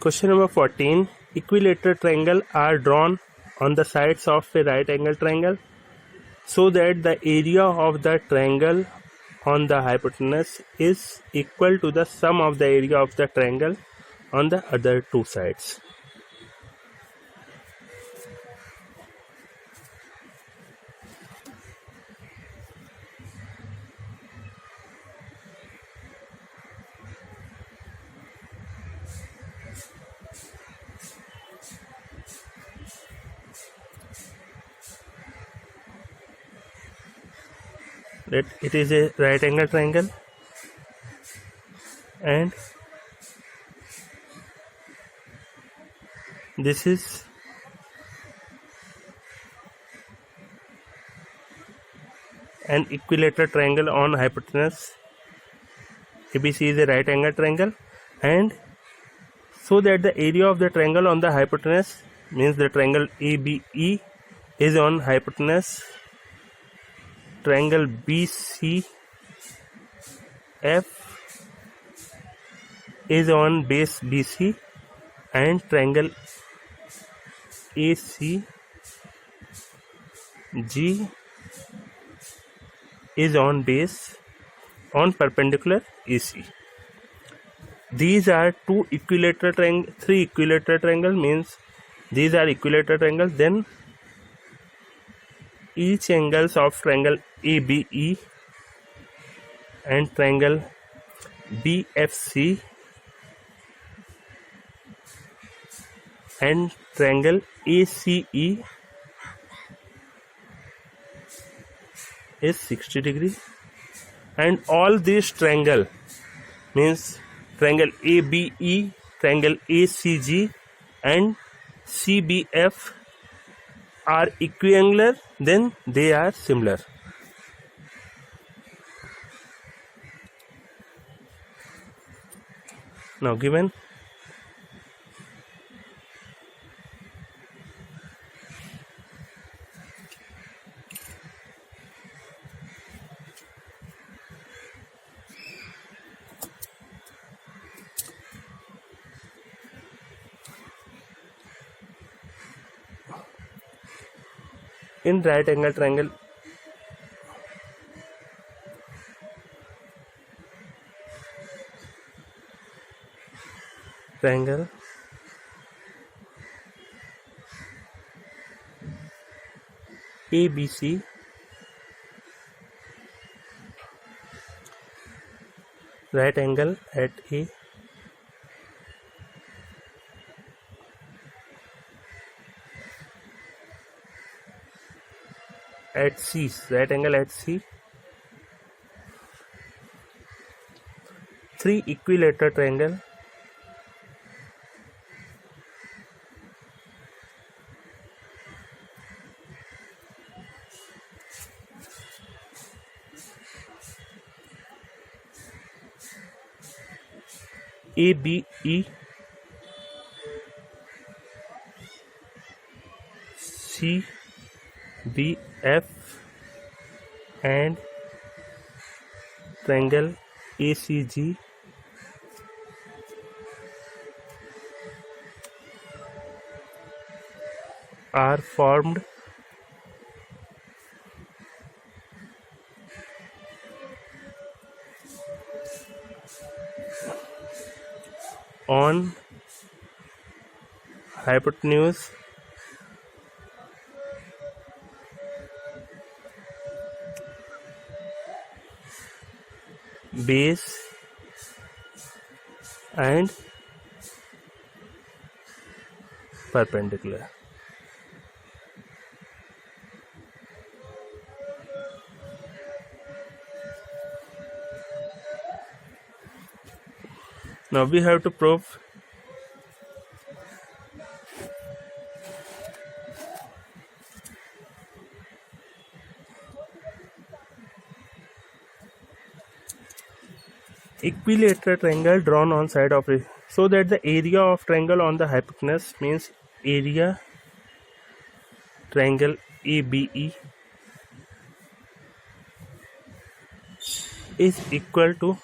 Question number 14. Equilateral triangle are drawn on the sides of a right angle triangle so that the area of the triangle on the hypotenuse is equal to the sum of the area of the triangle on the other two sides. That it is a right angle triangle and this is an equilateral triangle on hypotenuse. ABC is a right angle triangle, and so that the area of the triangle on the hypotenuse means the triangle ABE is on hypotenuse, triangle BCF is on base BC, and triangle ACG is on base on perpendicular AC. These are three equilateral triangles, means these are equilateral triangles. Then each angles of triangle ABE and triangle BFC and triangle ACE is 60 degree, and all these triangle means triangle ABE, triangle ACG and CBF are equiangular, then they are similar. Now given in right angle triangle ABC right angle at A at C, right angle at C, three equilateral triangle ABE, CBF and triangle ACG are formed on hypotenuse base and perpendicular. Now we have to prove equilateral triangle drawn on side of it so that the area of triangle on the hypotenuse means area triangle ABE is equal to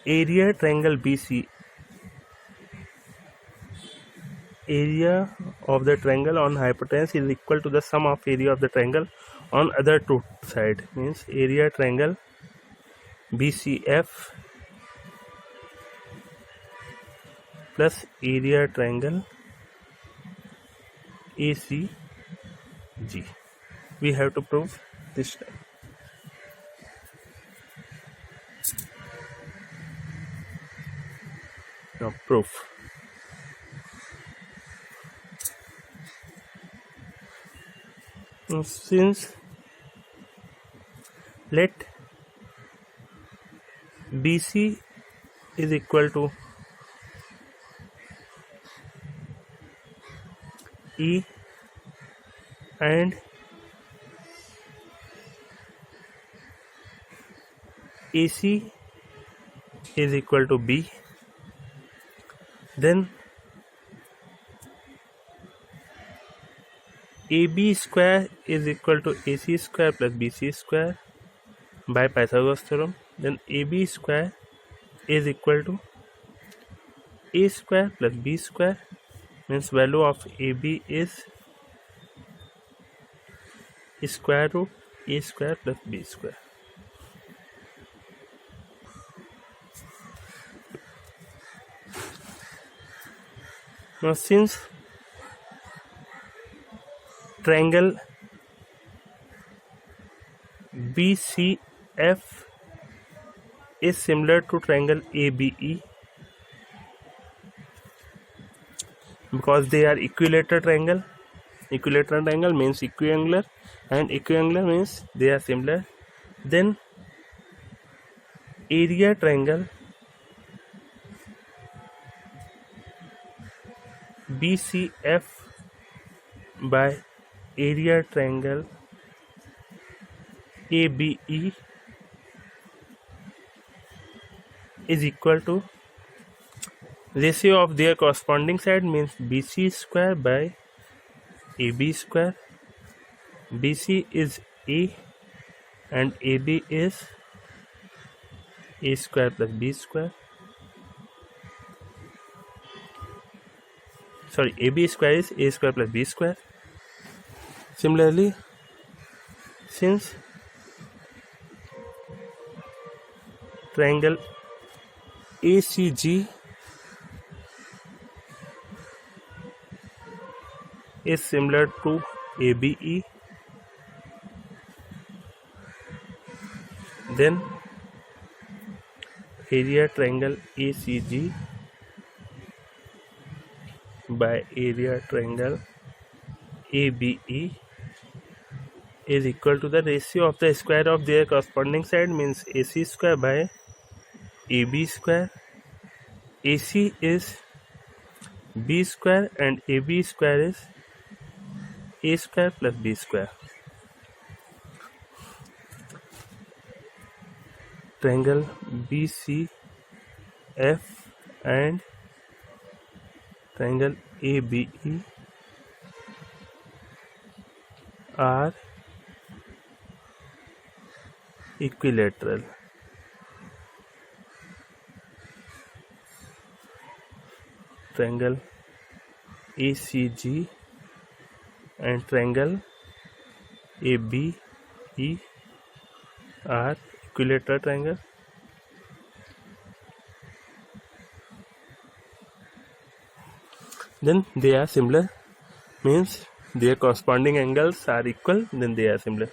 area triangle BC area of the triangle on hypotenuse is equal to the sum of area of the triangle on other two side. Means area triangle BCF plus area triangle ACG. We have to prove this time. Now proof. Now, since let BC is equal to E and AC is equal to B, then AB square is equal to AC square plus BC square by Pythagoras theorem. Then AB square is equal to A square plus B square, means value of AB is square root A square plus B square. Now since triangle BCF is similar to triangle ABE, because they are equilateral triangle. Equilateral triangle means equiangular, and equiangular means they are similar. Then area triangle BCF by area triangle ABE is equal to ratio of their corresponding side, means BC square by AB square. BC is A and AB is A square plus B square. Sorry, AB square is A square plus B square. Similarly, since triangle ACG is similar to ABE, then area triangle ACG by area triangle ABE is equal to the ratio of the square of their corresponding side, means AC square by AB square. AC is B square and AB square is A square plus B square. Triangle BCF and triangle ABE are equilateral. Triangle ACG and triangle ABE are equilateral triangle. Then they are similar, means their corresponding angles are equal, then they are similar.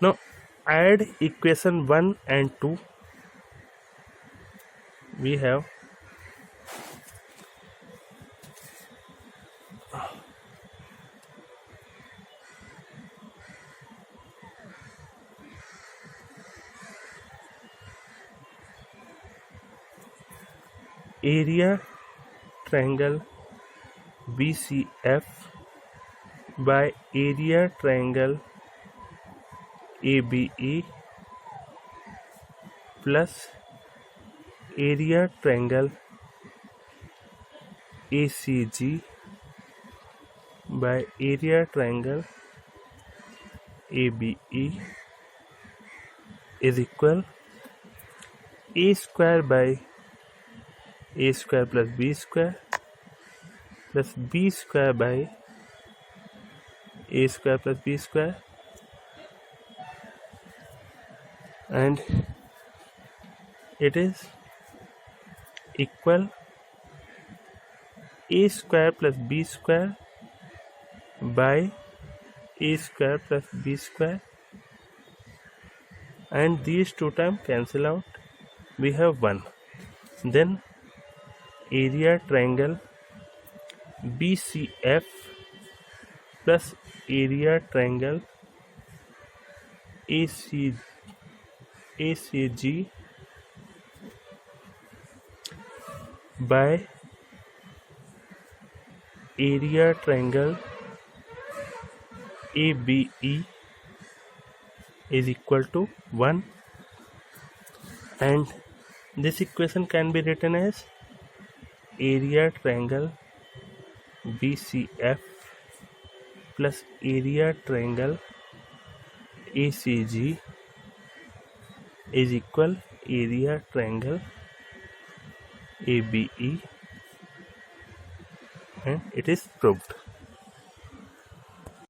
Now add equation 1 and 2. We have area triangle BCF by area triangle ABE plus area triangle ACG by area triangle ABE is equal A square by A square plus B square plus b square by a square plus b square, and it is equal a square plus b square by a square plus b square, and these two terms cancel out, we have 1. Then area triangle BCF plus area triangle ACG by area triangle ABE is equal to 1, and this equation can be written as area triangle BCF plus area triangle ACG is equal area triangle ABE, and it is proved.